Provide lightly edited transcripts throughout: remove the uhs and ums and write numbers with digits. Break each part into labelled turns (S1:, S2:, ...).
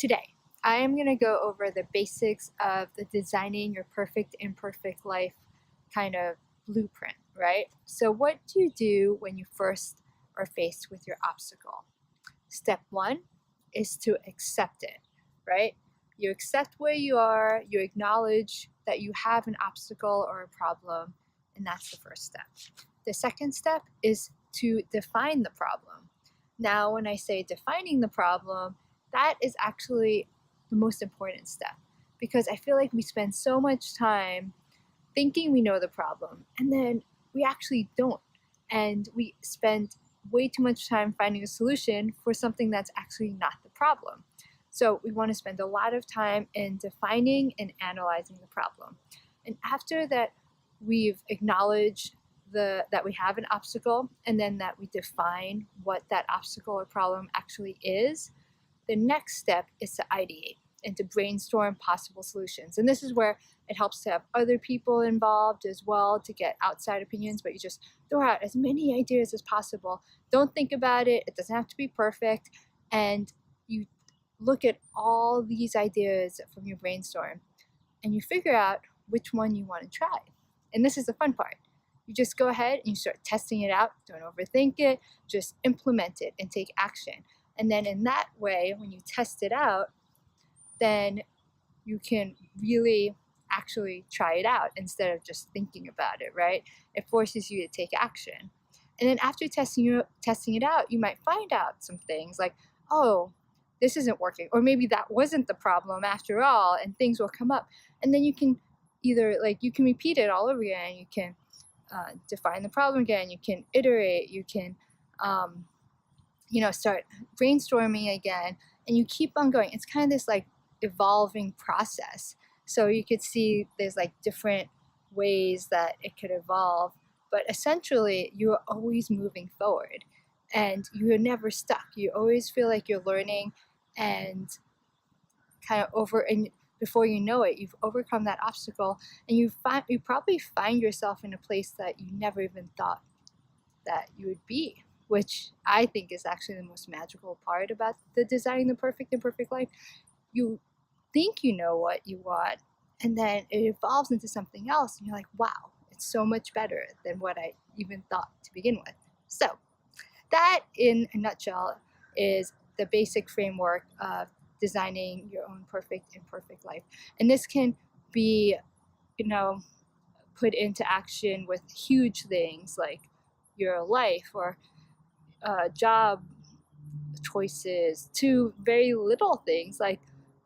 S1: today, I am going to go over the basics of the designing your perfect imperfect life kind of blueprint, right? So what do you do when you first are faced with your obstacle? Step one is to accept it, right? You accept where you are, you acknowledge that you have an obstacle or a problem, and that's the first step. The second step is to define the problem. Now, when I say defining the problem, that is actually the most important step because I feel like we spend so much time thinking we know the problem and then we actually don't. And we spend way too much time finding a solution for something that's actually not the problem. So we want to spend a lot of time in defining and analyzing the problem. And after that, we've acknowledged that we have an obstacle and then that we define what that obstacle or problem actually is, the next step is to ideate and to brainstorm possible solutions. And this is where it helps to have other people involved as well to get outside opinions, but you just throw out as many ideas as possible. Don't think about it. It doesn't have to be perfect. And you look at all these ideas from your brainstorm and you figure out which one you want to try. And this is the fun part. You just go ahead and you start testing it out. Don't overthink it. Just implement it and take action. And then in that way, when you test it out, then you can really actually try it out instead of just thinking about it, right? It forces you to take action. And then after testing it out, you might find out some things like, oh, this isn't working. Or maybe that wasn't the problem after all, and things will come up. And then you can either, you can repeat it all over again. You can define the problem again. You can iterate. You can, start brainstorming again. And you keep on going. It's kind of this evolving process. So you could see there's different ways that it could evolve. But essentially, you're always moving forward. And you're never stuck. You always feel like you're learning and and before you know it, you've overcome that obstacle, and you probably find yourself in a place that you never even thought that you would be, which I think is actually the most magical part about the designing the perfect imperfect life. You think you know what you want, and then it evolves into something else, and you're like, wow, it's so much better than what I even thought to begin with. So that, in a nutshell, is the basic framework of designing your own perfect imperfect life. And this can be, put into action with huge things like your life or job choices to very little things like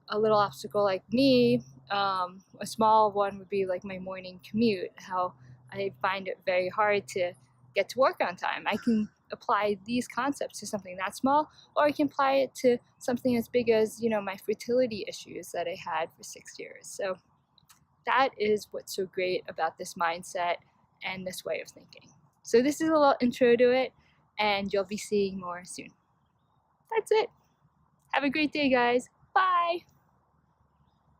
S1: a little obstacle like me. A small one would be like my morning commute, how I find it very hard to get to work on time. I can apply these concepts to something that small, or I can apply it to something as big as, my fertility issues that I had for 6 years. So that is what's so great about this mindset and this way of thinking. So this is a little intro to it, and you'll be seeing more soon. That's it. Have a great day, guys. Bye.